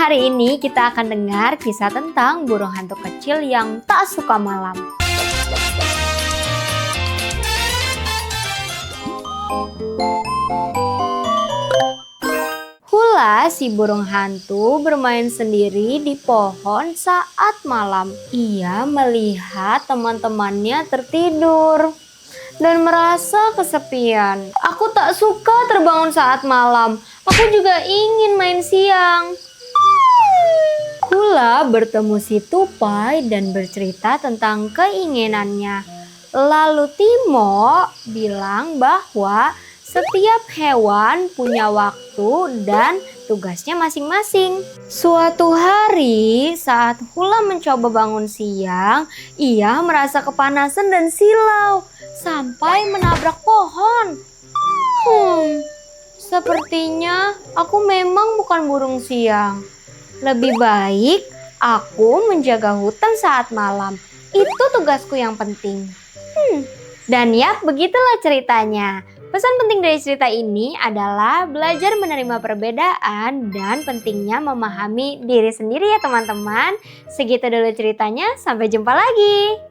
hari ini kita akan dengar kisah tentang burung hantu kecil yang tak suka malam. Hula si burung hantu bermain sendiri di pohon saat malam. Ia melihat teman-temannya tertidur dan merasa kesepian. Aku tak suka terbangun saat malam. Aku juga ingin main siang. Hula bertemu si tupai dan bercerita tentang keinginannya. Lalu Timo bilang bahwa setiap hewan punya waktu dan tugasnya masing-masing. Suatu hari saat Hula mencoba bangun siang, ia merasa kepanasan dan silau sampai menabrak pohon. Sepertinya aku memang bukan burung siang. Lebih baik aku menjaga hutan saat malam. Itu tugasku yang penting. Dan ya, begitulah ceritanya. Pesan penting dari cerita ini adalah belajar menerima perbedaan dan pentingnya memahami diri sendiri ya teman-teman. Segitu dulu ceritanya, sampai jumpa lagi.